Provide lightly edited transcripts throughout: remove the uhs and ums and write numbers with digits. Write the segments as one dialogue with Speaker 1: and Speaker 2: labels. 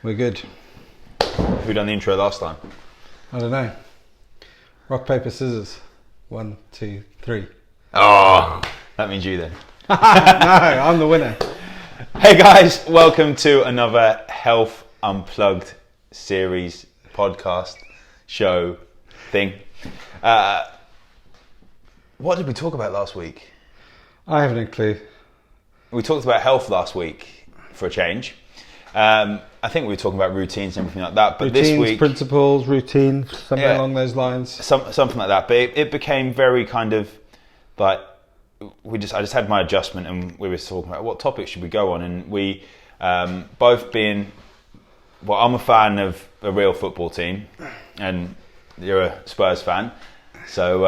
Speaker 1: We're good.
Speaker 2: Who done the intro last time?
Speaker 1: I don't know. Rock, paper, scissors. 1, 2, 3.
Speaker 2: Oh, that means you then.
Speaker 1: No, I'm the winner.
Speaker 2: Hey guys, welcome to another Health Unplugged series, podcast, show, thing. What did we talk about last week?
Speaker 1: I haven't a clue.
Speaker 2: We talked about health last week for a change. I think we were talking about routines and everything like that. But
Speaker 1: Routines,
Speaker 2: this week,
Speaker 1: principles, routines, something along those lines.
Speaker 2: something like that. But it became very kind of like I just had my adjustment, and we were talking about what topic should we go on, and we both being. Well, I'm a fan of a real football team, and you're a Spurs fan, so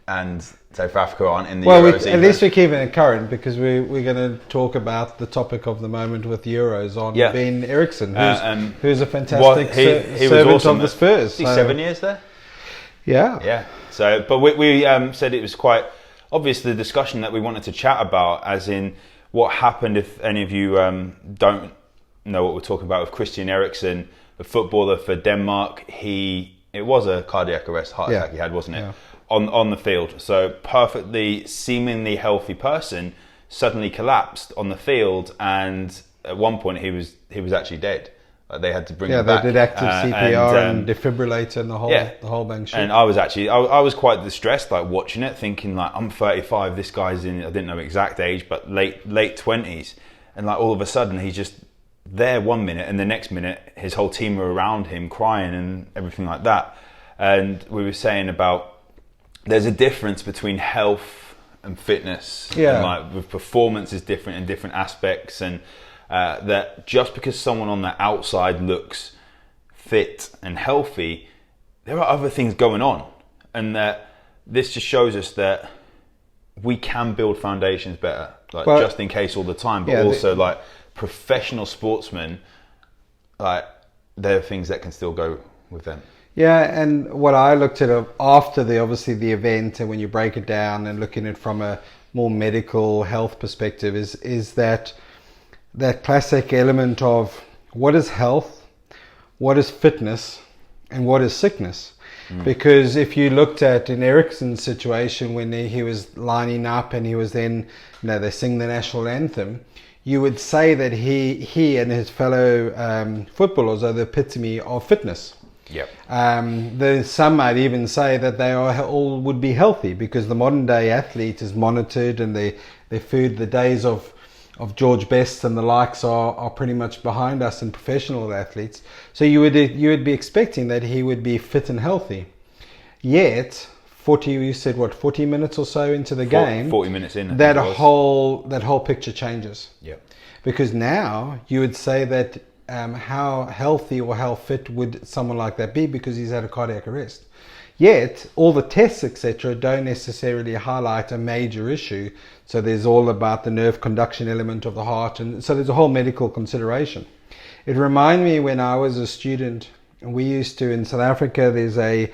Speaker 2: and South Africa aren't in the Euros either.
Speaker 1: At least we're keeping it current because we're going to talk about the topic of the moment with Euros on being Eriksen, who's a fantastic servant
Speaker 2: awesome
Speaker 1: of the Spurs.
Speaker 2: He's 7 years there.
Speaker 1: Yeah.
Speaker 2: So, but we said it was quite obvious the discussion that we wanted to chat about, as in what happened. If any of you don't know what we're talking about, with Christian Eriksen, a footballer for Denmark, it was a cardiac arrest, heart attack he had, wasn't it? Yeah. On the field. So perfectly seemingly healthy person suddenly collapsed on the field, and at one point he was actually dead. They had to bring him back.
Speaker 1: Yeah, they did active CPR and defibrillator and the whole bang shit.
Speaker 2: And I was quite distressed, like watching it, thinking like, I'm 35, this guy's in, I didn't know exact age, but late 20s, and like all of a sudden he's just there 1 minute, and the next minute his whole team are around him crying and everything like that. And we were saying about there's a difference between health and fitness.
Speaker 1: Yeah.
Speaker 2: And like with performance is different in different aspects, and that just because someone on the outside looks fit and healthy, there are other things going on, and that this just shows us that we can build foundations better, just in case all the time, but also like professional sportsmen, like there are things that can still go with them.
Speaker 1: Yeah, and what I looked at after the event, and when you break it down and looking at it from a more medical health perspective, is that classic element of what is health, what is fitness, and what is sickness. Because if you looked at in Eriksen's situation when he was lining up and he was then, they sing the national anthem, you would say that he and his fellow footballers are the epitome of fitness.
Speaker 2: Yep.
Speaker 1: Some might even say that they all would be healthy, because the modern day athlete is monitored, and their food, the days of George Best and the likes are pretty much behind us in professional athletes. So you would be expecting that he would be fit and healthy. Yet 40 minutes or so into the game,
Speaker 2: 40 minutes in,
Speaker 1: that whole picture changes.
Speaker 2: Yeah.
Speaker 1: Because now you would say that how healthy or how fit would someone like that be, because he's had a cardiac arrest. Yet all the tests, etc., don't necessarily highlight a major issue. So there's all about the nerve conduction element of the heart, and so there's a whole medical consideration. It reminded me when I was a student, we used to, in South Africa, there's a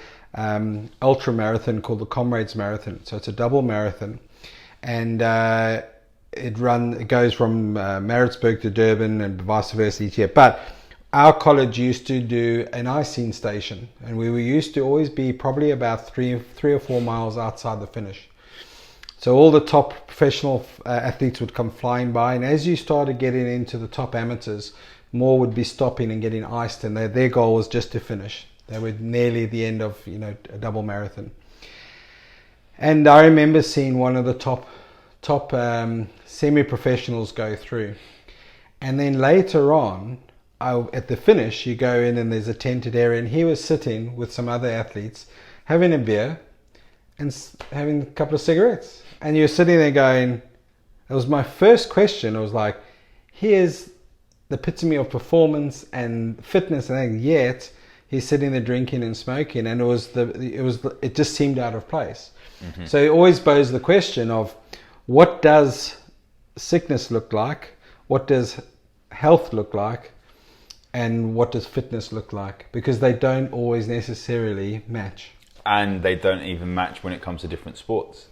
Speaker 1: ultra marathon called the Comrades Marathon. So it's a double marathon, and it goes from Maritzburg to Durban and vice versa each year. But our college used to do an icing station, and we were used to always be probably about three or 4 miles outside the finish. So all the top professional athletes would come flying by, and as you started getting into the top amateurs, more would be stopping and getting iced, and their goal was just to finish. They were nearly at the end of a double marathon. And I remember seeing one of the top semi-professionals go through, and then later on, at the finish, you go in and there's a tented area, and he was sitting with some other athletes having a beer and having a couple of cigarettes, and you're sitting there going, it was my first question. I was like, here's the epitome of performance and fitness, and yet he's sitting there drinking and smoking, and it just seemed out of place. Mm-hmm. So it always poses the question of, what does sickness look like? What does health look like? And what does fitness look like? Because they don't always necessarily match.
Speaker 2: And they don't even match when it comes to different sports.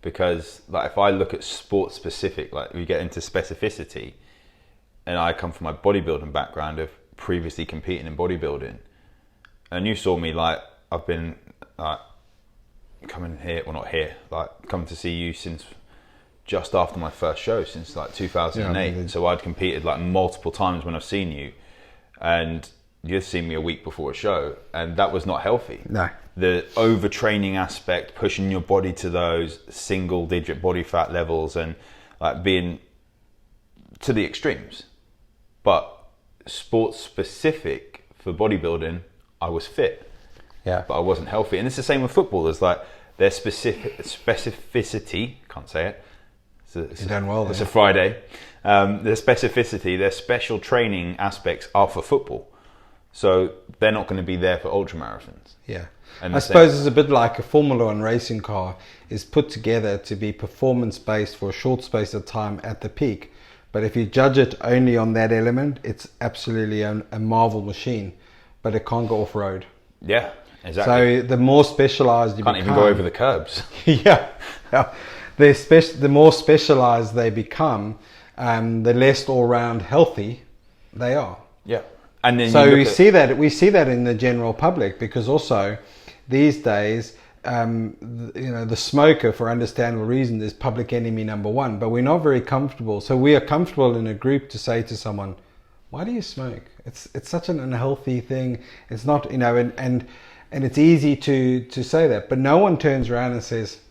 Speaker 2: Because like if I look at sports specific, like we get into specificity, and I come from my bodybuilding background of previously competing in bodybuilding, and you saw me like I've been like coming here, well not here, like coming to see you since just after my first show, since like 2008.
Speaker 1: Yeah,
Speaker 2: so I'd competed like multiple times when I've seen you, and you'd seen me a week before a show, and that was not healthy.
Speaker 1: No.
Speaker 2: The overtraining aspect, pushing your body to those single digit body fat levels, and like being to the extremes. But sports specific for bodybuilding, I was fit,
Speaker 1: Yeah.
Speaker 2: but I wasn't healthy. And it's the same with footballers. Like their specificity, can't say it.
Speaker 1: You're done well.
Speaker 2: It's a Friday. Their specificity, their special training aspects are for football. So they're not going to be there for ultramarathons.
Speaker 1: Yeah.
Speaker 2: And
Speaker 1: I suppose it's a bit like a Formula One racing car is put together to be performance-based for a short space of time at the peak. But if you judge it only on that element, it's absolutely a marvel machine, but it can't go off-road.
Speaker 2: Yeah, exactly.
Speaker 1: So the more specialised you
Speaker 2: can't
Speaker 1: become...
Speaker 2: even go over the curbs.
Speaker 1: Yeah. The more specialised they become, the less all-round healthy they are.
Speaker 2: Yeah. And then
Speaker 1: so we see that in the general public, because also these days, the smoker, for understandable reasons, is public enemy number one. But we're not very comfortable. So we are comfortable in a group to say to someone, "Why do you smoke? It's such an unhealthy thing. It's not, and it's easy to say that, but no one turns around and says,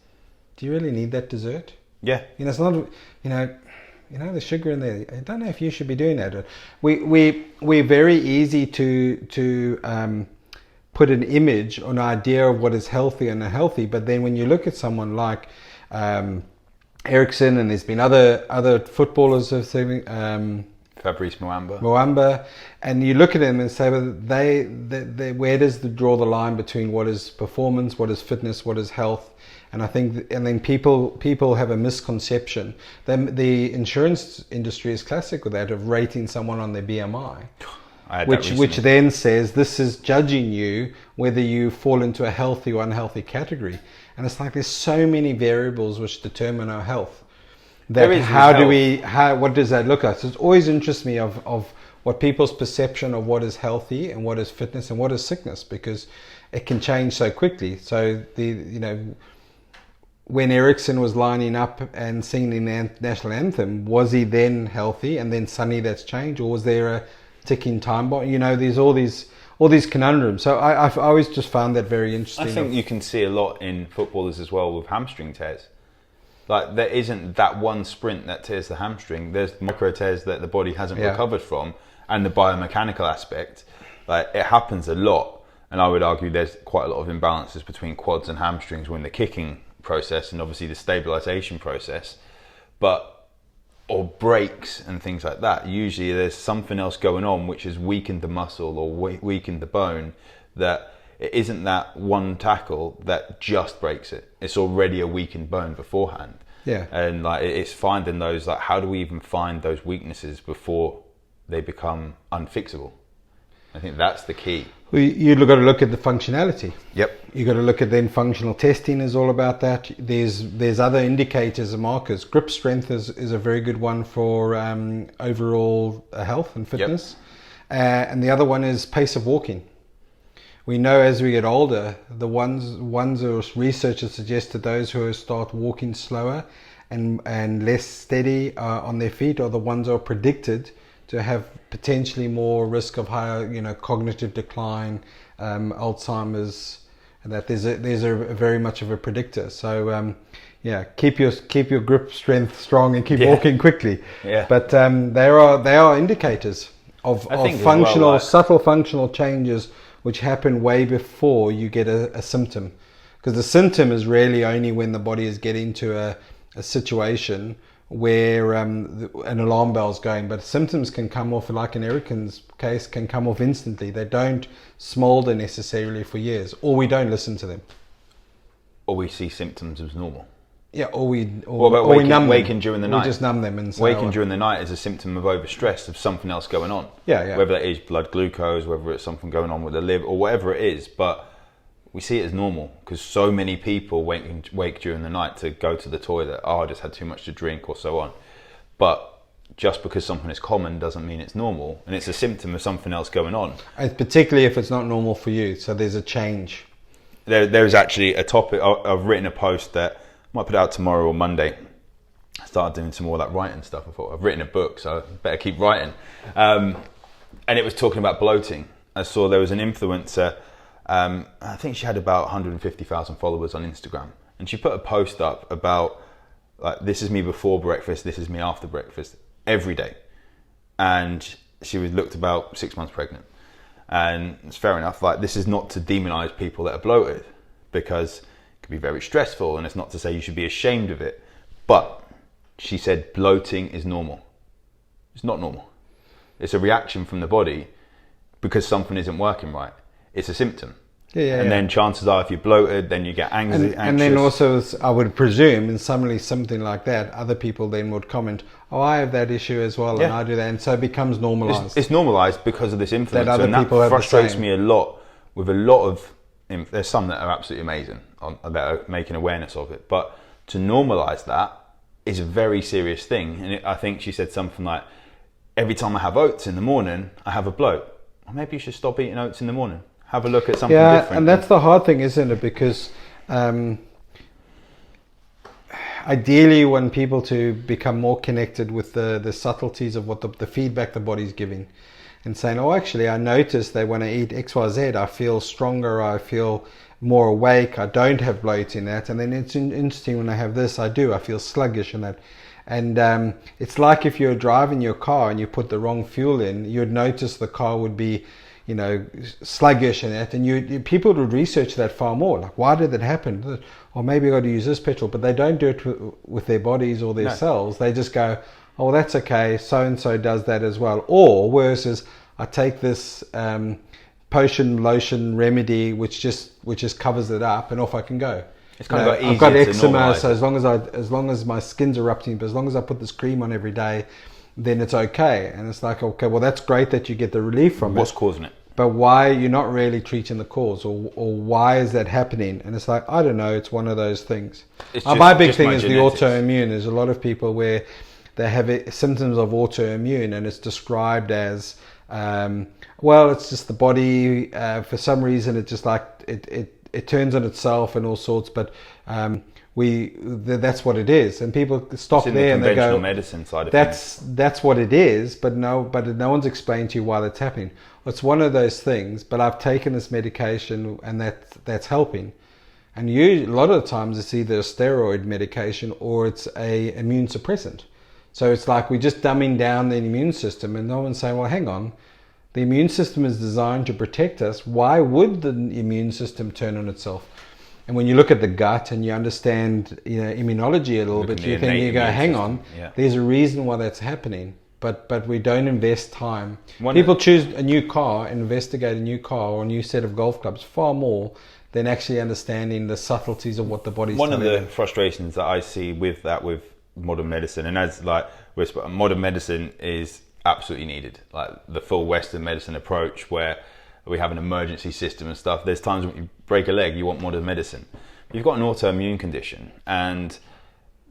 Speaker 1: do you really need that dessert?
Speaker 2: Yeah.
Speaker 1: It's not, the sugar in there. I don't know if you should be doing that. We're very easy to put an image or an idea of what is healthy and unhealthy. But then when you look at someone like Eriksen, and there's been other footballers of
Speaker 2: Fabrice
Speaker 1: Muamba, and you look at them and say, well, they where does draw the line between what is performance, what is fitness, what is health? And I think, and then people have a misconception. The insurance industry is classic with that, of rating someone on their BMI, which then says this is judging you whether you fall into a healthy or unhealthy category. And it's like there's so many variables which determine our health. What does that look like? So it always interests me of what people's perception of what is healthy and what is fitness and what is sickness, because it can change so quickly. So when Eriksen was lining up and singing the national anthem, was he then healthy and then suddenly that's changed, or was there a ticking time bomb? There's all these conundrums. So I've always just found that very interesting.
Speaker 2: I think you can see a lot in footballers as well with hamstring tears. Like there isn't that one sprint that tears the hamstring. There's micro tears that the body hasn't recovered from, and the biomechanical aspect. Like it happens a lot, and I would argue there's quite a lot of imbalances between quads and hamstrings when the kicking process and obviously the stabilization process, or breaks and things like that. Usually there's something else going on which has weakened the muscle or weakened the bone, that it isn't that one tackle that just breaks it. It's already a weakened bone beforehand.
Speaker 1: Yeah.
Speaker 2: And like it's finding those, like how do we even find those weaknesses before they become unfixable? I think that's the key.
Speaker 1: Well, you've got to look at the functionality.
Speaker 2: Yep.
Speaker 1: You've got to look at then functional testing is all about that. There's other indicators and markers. Grip strength is a very good one for overall health and fitness. Yep. And the other one is pace of walking. We know as we get older, the ones or researchers suggest that those who start walking slower and less steady on their feet are the ones who are predicted to have potentially more risk of higher, cognitive decline, Alzheimer's, and that there's a very much of a predictor. So keep your grip strength strong and keep walking quickly. Yeah. But they are indicators of functional, subtle functional changes which happen way before you get a symptom, because the symptom is really only when the body is getting to a situation where an alarm bell is going. But symptoms can come off, like in Eriksen's case, can come off instantly. They don't smolder necessarily for years, or we don't listen to them,
Speaker 2: or we see symptoms as normal.
Speaker 1: Yeah, or we
Speaker 2: waking during the night.
Speaker 1: We just numb them and say,
Speaker 2: waking during the night is a symptom of overstress, of something else going on.
Speaker 1: Yeah.
Speaker 2: Whether that is blood glucose, whether it's something going on with the liver, or whatever it is, but we see it as normal because so many people wake during the night to go to the toilet. I just had too much to drink, or so on. But just because something is common doesn't mean it's normal, and it's a symptom of something else going on.
Speaker 1: And particularly if it's not normal for you, so there's a change.
Speaker 2: There's actually a topic, I've written a post that I might put out tomorrow or Monday. I started doing some more of that writing stuff. I thought, I've written a book, so I better keep writing. And it was talking about bloating. I saw there was an influencer, I think she had about 150,000 followers on Instagram, and she put a post up about, like, this is me before breakfast, this is me after breakfast, every day. And she was looked about 6 months pregnant. And it's fair enough, like, this is not to demonize people that are bloated, because it can be very stressful, and it's not to say you should be ashamed of it. But she said bloating is normal. It's not normal. It's a reaction from the body because something isn't working right. It's a symptom. Then chances are, if you're bloated, then you get anxious.
Speaker 1: And then also, I would presume, in something like that, other people then would comment, "Oh, I have that issue as well, and I do that," and so it becomes normalised.
Speaker 2: It's normalised because of this influence,
Speaker 1: that other
Speaker 2: and
Speaker 1: people
Speaker 2: that
Speaker 1: have
Speaker 2: frustrates me a lot. With a lot of, there's some that are absolutely amazing that are making awareness of it, but to normalise that is a very serious thing. And I think she said something like, "Every time I have oats in the morning, I have a bloat." Well, maybe you should stop eating oats in the morning. Have a look at something different.
Speaker 1: And that's the hard thing, isn't it? Because ideally, you want people to become more connected with the subtleties of what the feedback the body's giving, and saying, "Oh, actually, I noticed that when I eat X, Y, Z, I feel stronger, I feel more awake, I don't have bloat in that, and then it's interesting when I have this, I feel sluggish in that." And it's like if you're driving your car and you put the wrong fuel in, you'd notice the car would be, sluggish in that, and people would research that far more. Like, why did that happen? Or maybe I got to use this petrol, but they don't do it with their bodies or their cells. They just go, "Oh, well, that's okay. So and so does that as well." Or worse is, I take this potion, lotion, remedy, which just covers it up, and off I can go.
Speaker 2: It's kind of
Speaker 1: I've got eczema, so as long as my skin's erupting, but as long as I put this cream on every day, then it's okay. And it's like, okay, well, that's great that you get the relief from
Speaker 2: What's causing it?
Speaker 1: But why you're not really treating the cause, or why is that happening? And it's like, I don't know, it's one of those things. My big thing is genetics. The autoimmune. There's a lot of people where they have symptoms of autoimmune, and it's described as, well, it's just the body, for some reason, it just like, it turns on itself and all sorts, but that's what it is, and people stop there and they go,
Speaker 2: medicine side of
Speaker 1: that's what it is, but no one's explained to you why that's happening. It's one of those things, but I've taken this medication and that's helping. And a lot of the times it's either a steroid medication or it's a immune suppressant. So it's like we're just dumbing down the immune system, and no one's saying, well, hang on, the immune system is designed to protect us. Why would the immune system turn on itself? And when you look at the gut and you understand immunology a little bit, you go, hang on, there's a reason why that's happening. But we don't invest time. People choose a new car, investigate a new car or a new set of golf clubs far more than actually understanding the subtleties of what the body's
Speaker 2: doing. One of the frustrations that I see with modern medicine, and as like modern medicine is absolutely needed, like the full Western medicine approach where we have an emergency system and stuff. There's times when you break a leg, you want modern medicine. You've got an autoimmune condition and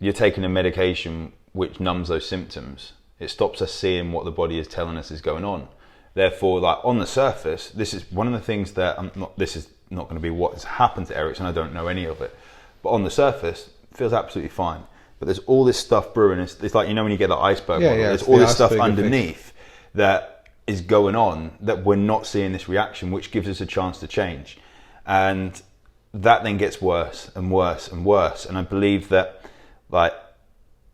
Speaker 2: you're taking a medication which numbs those symptoms. It stops us seeing what the body is telling us is going on. Therefore, like on the surface, this is one of the things that this is not going to be what has happened to Eriksen. I don't know any of it, but on the surface, it feels absolutely fine. But there's all this stuff brewing. It's like, when you get the iceberg model, there's all this stuff underneath that is going on that we're not seeing this reaction, which gives us a chance to change. And that then gets worse and worse and worse. And I believe that, like,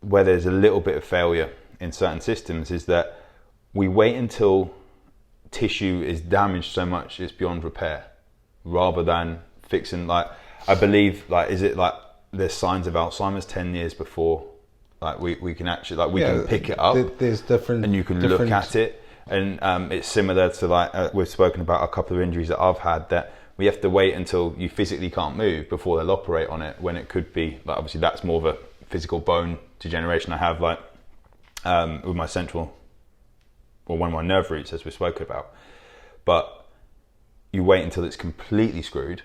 Speaker 2: where there's a little bit of failure in certain systems is that we wait until tissue is damaged so much it's beyond repair, rather than fixing. Like, I believe, like, is it like there's signs of Alzheimer's 10 years before, like we can actually, like, we can pick it up.
Speaker 1: There's different,
Speaker 2: and you can look at it, and it's similar to, like, we've spoken about a couple of injuries that I've had, that we have to wait until you physically can't move before they'll operate on it, when it could be, like, obviously that's more of a physical bone degeneration I have, like with my central, or one of my nerve roots, as we've spoken about. But you wait until it's completely screwed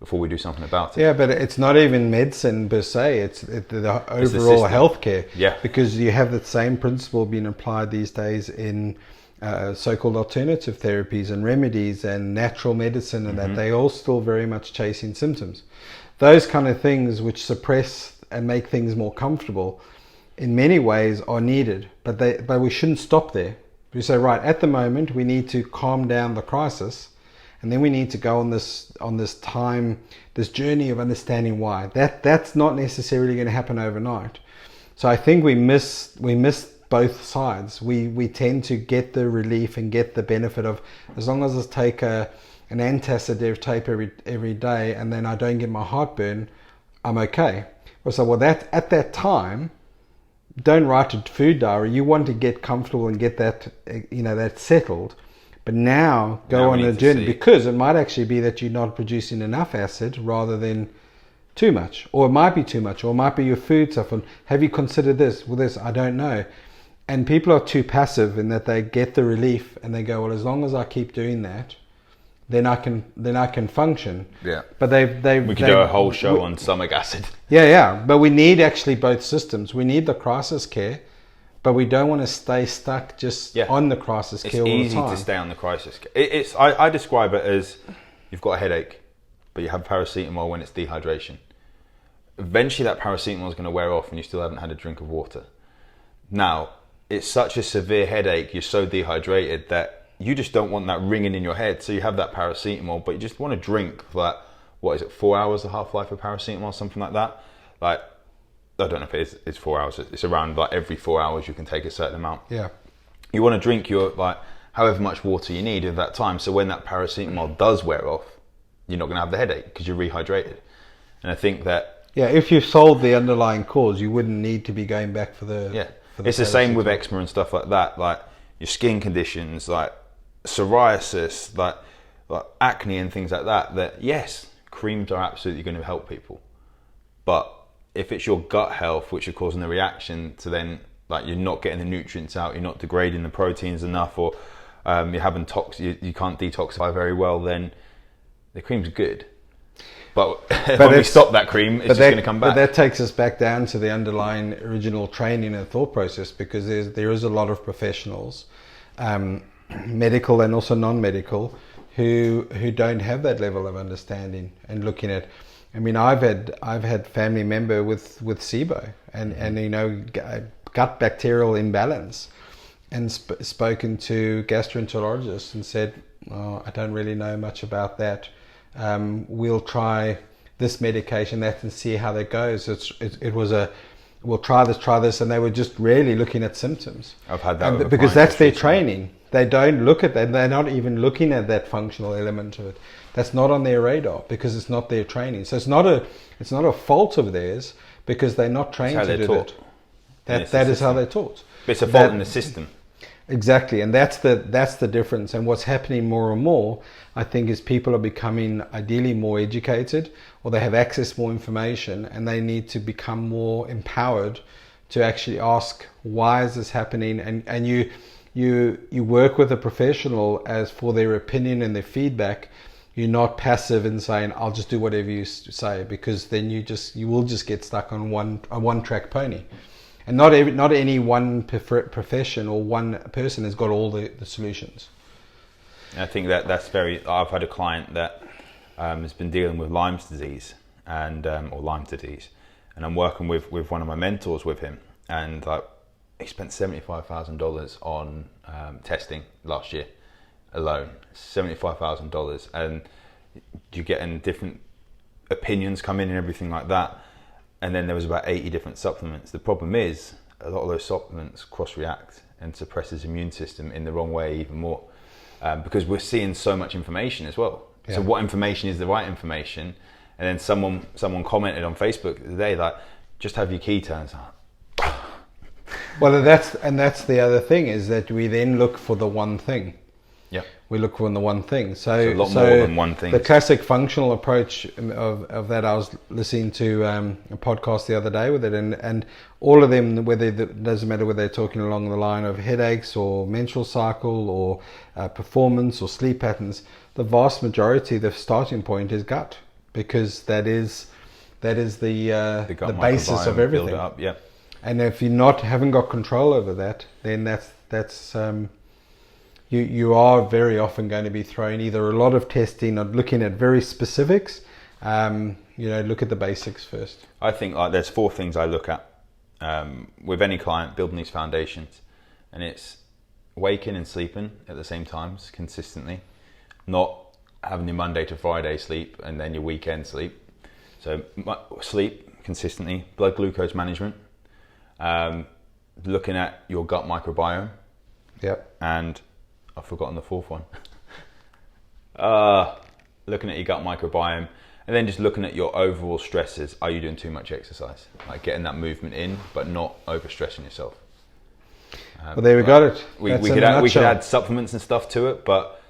Speaker 2: before we do something about it.
Speaker 1: Yeah, but it's not even medicine per se. It's the overall
Speaker 2: system.
Speaker 1: healthcare.
Speaker 2: Yeah.
Speaker 1: Because you have that same principle being applied these days in so-called alternative therapies and remedies and natural medicine, and that they all still very much chasing symptoms. Those kind of things which suppress and make things more comfortable, in many ways, are needed. But we shouldn't stop there. We say, right, at the moment we need to calm down the crisis, and then we need to go on this journey of understanding why. That's not necessarily going to happen overnight. So I think we miss both sides. We tend to get the relief and get the benefit of, as long as I take an antacid tape every day and then I don't get my heartburn, I'm okay. So that at that time, don't write a food diary. You want to get comfortable and get that that settled. But now go on a journey, because it might actually be that you're not producing enough acid rather than too much, or it might be too much, or it might be your food stuff. And have you considered this? Well, this I don't know. And people are too passive in that they get the relief and they go, well, as long as I keep doing that, then I can function.
Speaker 2: Yeah.
Speaker 1: But
Speaker 2: we could do a whole show on stomach acid.
Speaker 1: Yeah. But we need actually both systems. We need the crisis care, but we don't want to stay stuck just on the crisis care all the time.
Speaker 2: It's easy to stay on the crisis care. I describe it as you've got a headache, but you have paracetamol when it's dehydration. Eventually that paracetamol is going to wear off and you still haven't had a drink of water. Now, it's such a severe headache, you're so dehydrated that you just don't want that ringing in your head. So you have that paracetamol, but you just want to drink for 4 hours, the half-life of paracetamol, something like that. Like, I don't know if it's 4 hours. It's around every 4 hours you can take a certain amount.
Speaker 1: Yeah.
Speaker 2: You want to drink your however much water you need at that time. So when that paracetamol does wear off, you're not going to have the headache because you're rehydrated. And I think that...
Speaker 1: Yeah, if you've solved the underlying cause, you wouldn't need to be going back for the...
Speaker 2: Yeah. It's the same with eczema and stuff like that. Like your skin conditions, like psoriasis, like acne and things like that. That yes, creams are absolutely going to help people, but if it's your gut health which are causing the reaction to then you're not getting the nutrients out, you're not degrading the proteins enough, or you're having you can't detoxify very well, then the cream's good. But when we stop that cream, it's just going to come back.
Speaker 1: But that takes us back down to the underlying original training and thought process, because there is a lot of professionals, medical and also non-medical, who don't have that level of understanding and looking at. I mean, I've had family member with SIBO and gut bacterial imbalance, and spoken to gastroenterologists and said, oh, I don't really know much about that. We'll try this medication, that, and see how that goes. It was we'll try this, and they were just really looking at symptoms.
Speaker 2: I've had that
Speaker 1: because that's their training. They don't look at that. They're not even looking at that functional element of it. That's not on their radar because it's not their training. So it's not a fault of theirs, because they're not trained to do that. That is how they're taught.
Speaker 2: But it's a fault in the system.
Speaker 1: Exactly, and that's the difference. And what's happening more and more, I think, is people are becoming ideally more educated, or they have access to more information, and they need to become more empowered to actually ask, why is this happening? And you work with a professional as for their opinion and their feedback. You're not passive in saying, I'll just do whatever you say, because then you will just get stuck on a one-track pony. And not any one profession or one person has got all the solutions.
Speaker 2: I think that's I've had a client that has been dealing with Lyme's disease or Lyme disease, and I'm working with one of my mentors with him, and he spent $75,000 on testing last year alone. $75,000, and you're getting different opinions come in and everything like that. And then there was about 80 different supplements. The problem is a lot of those supplements cross-react and suppress his immune system in the wrong way even more, because we're seeing so much information as well. Yeah. So what information is the right information? And then someone commented on Facebook today just have your ketones.
Speaker 1: Well, that's the other thing, is that we then look for the one thing.
Speaker 2: Yeah.
Speaker 1: We look for the one thing. So
Speaker 2: a lot more than one thing.
Speaker 1: The classic functional approach of that, I was listening to a podcast the other day with it, and all of them, it doesn't matter whether they're talking along the line of headaches or menstrual cycle or performance or sleep patterns, the vast majority, the starting point is gut. because that is the
Speaker 2: gut
Speaker 1: basis of
Speaker 2: microbiome,
Speaker 1: everything.
Speaker 2: build it up, yeah.
Speaker 1: And if you haven't got control over that, then that's you are very often going to be thrown either a lot of testing or looking at very specifics. Look at the basics first.
Speaker 2: I think there's 4 things I look at with any client building these foundations, and it's waking and sleeping at the same times consistently, not having your Monday to Friday sleep and then your weekend sleep. So sleep consistently, blood glucose management, looking at your gut microbiome.
Speaker 1: Yep.
Speaker 2: And I've forgotten the 4th one. Looking at your gut microbiome, and then just looking at your overall stresses. Are you doing too much exercise? Like getting that movement in, but not overstressing yourself.
Speaker 1: Well, there we got it.
Speaker 2: We could add supplements and stuff to it, but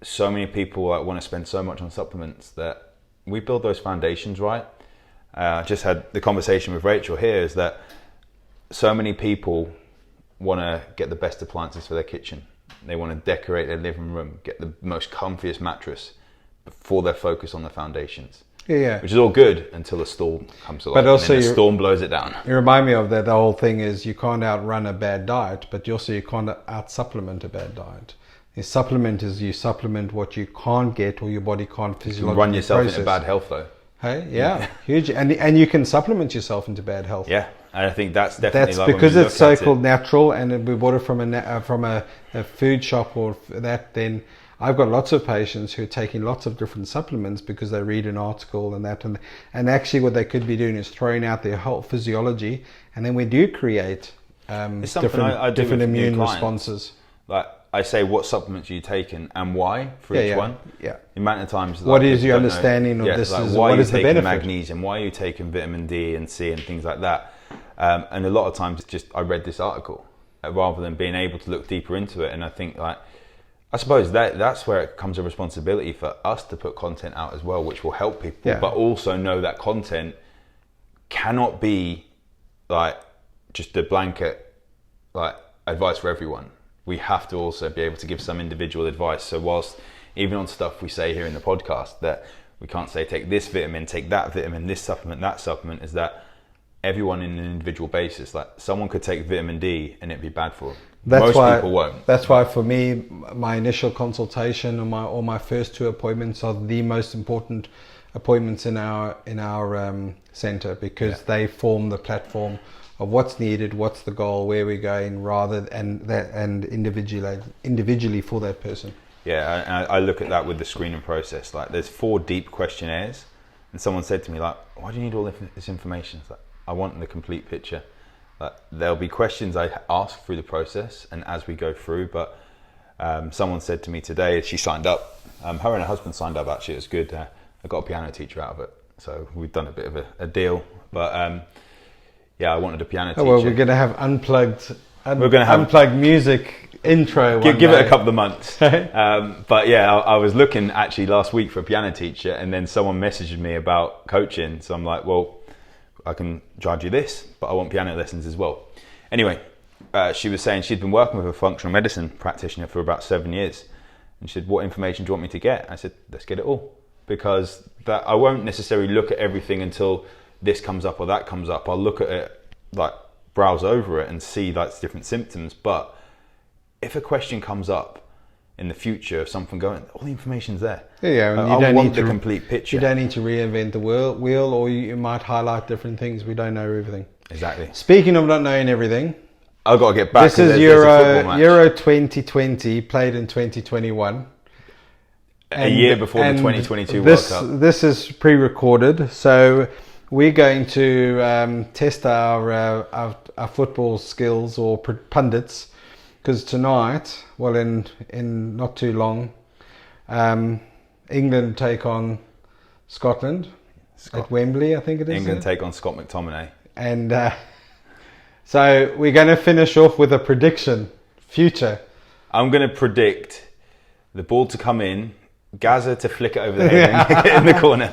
Speaker 2: so many people want to spend so much on supplements that we build those foundations right. Just had the conversation with Rachel here, is that so many people want to get the best appliances for their kitchen. They want to decorate their living room, get the most comfiest mattress before they're focused on the foundations.
Speaker 1: Yeah.
Speaker 2: Which is all good until a storm comes along,
Speaker 1: but also
Speaker 2: and then the storm blows it down.
Speaker 1: You remind me of that. The whole thing is you can't outrun a bad diet, but you can't out-supplement a bad diet. You supplement what you can't get or your body can't physiologically
Speaker 2: You run yourself
Speaker 1: process.
Speaker 2: into bad health though.
Speaker 1: Hey, yeah, huge. And you can supplement yourself into bad health.
Speaker 2: Yeah, and I think that's definitely
Speaker 1: That's because it's so-called natural, and we bought it from a food shop or that. Then I've got lots of patients who are taking lots of different supplements because they read an article and that, and actually what they could be doing is throwing out their whole physiology, and then we do create different immune responses.
Speaker 2: Like I say, what supplements are you taking and why for each one?
Speaker 1: Yeah.
Speaker 2: The amount of times.
Speaker 1: What is your understanding of this? What is the benefit?
Speaker 2: Magnesium? Why are you taking vitamin D and C and things like that? And a lot of times, it's just I read this article rather than being able to look deeper into it. And I think I suppose that's where it comes a responsibility for us to put content out as well, which will help people, but also know that content cannot be just a blanket advice for everyone. We have to also be able to give some individual advice. So whilst even on stuff we say here in the podcast that we can't say take this vitamin, take that vitamin, this supplement, that supplement, is that everyone in an individual basis, someone could take vitamin D and it'd be bad for them. Most people won't.
Speaker 1: That's why for me, my initial consultation or my first 2 appointments are the most important appointments in our center, because they form the platform of what's needed, what's the goal, where we're going, and individually for that person.
Speaker 2: Yeah, I look at that with the screening process. There's 4 deep questionnaires, and someone said to me why do you need all this information? It's I want the complete picture. There'll be questions I ask through the process and as we go through, but someone said to me today, she signed up, her and her husband signed up actually, it was good. I got a piano teacher out of it, so we've done a bit of a deal, but I wanted a piano teacher.
Speaker 1: Well, we're going to have unplugged music intro.
Speaker 2: Give it a couple of months. But I was looking actually last week for a piano teacher, and then someone messaged me about coaching. So I'm like, well, I can charge you this, but I want piano lessons as well. Anyway, she was saying she'd been working with a functional medicine practitioner for about 7 years. And she said, what information do you want me to get? I said, let's get it all. Because I won't necessarily look at everything until this comes up or that comes up. I'll look at it, browse over it and see different symptoms. But if a question comes up in the future of something going, all the information's there.
Speaker 1: Yeah, and
Speaker 2: you don't want the complete picture.
Speaker 1: You don't need to reinvent the wheel, or you might highlight different things. We don't know everything.
Speaker 2: Exactly.
Speaker 1: Speaking of not knowing everything,
Speaker 2: I've got to get back.
Speaker 1: This is Euro 2020, played in 2021.
Speaker 2: A year before the 2022 World Cup.
Speaker 1: This is pre-recorded, so we're going to test our football skills or pundits, because tonight, in not too long, England take on Scotland at Wembley, I think it is.
Speaker 2: England take on Scott McTominay.
Speaker 1: And so we're going to finish off with a prediction, future.
Speaker 2: I'm going to predict the ball to come in, Gaza to flick it over the head and get it in the corner.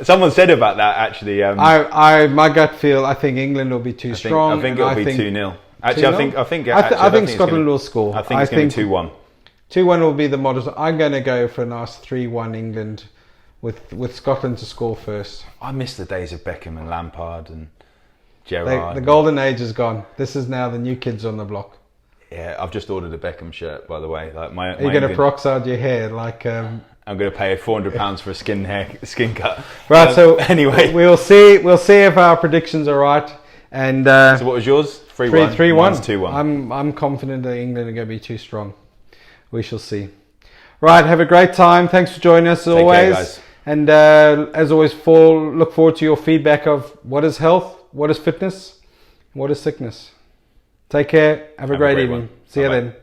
Speaker 2: Someone said about that actually.
Speaker 1: My gut feel, I think England will be too strong.
Speaker 2: I think it'll be 2-0. Actually, I think
Speaker 1: Scotland will score.
Speaker 2: I think it's going to be 2-1.
Speaker 1: 2-1 will be the modest. I'm going to go for a nice 3-1 England with Scotland to score first.
Speaker 2: I miss the days of Beckham and Lampard and Gerrard.
Speaker 1: The golden age is gone. This is now the new kids on the block.
Speaker 2: Yeah, I've just ordered a Beckham shirt, by the way. Like
Speaker 1: Are you going to peroxide your hair like?
Speaker 2: I'm going to pay £400 for a skin cut.
Speaker 1: Right. So
Speaker 2: anyway,
Speaker 1: we'll see if our predictions are right. And
Speaker 2: so what was yours? 3-1.
Speaker 1: 3-1.
Speaker 2: Mine's 2-1.
Speaker 1: I'm confident that England are going to be too strong. We shall see. Right. Have a great time. Thanks for joining us as
Speaker 2: Take
Speaker 1: always.
Speaker 2: care, guys.
Speaker 1: And as always, look forward to your feedback of what is health, what is fitness, what is sickness. Take care. Have a great evening. See you then.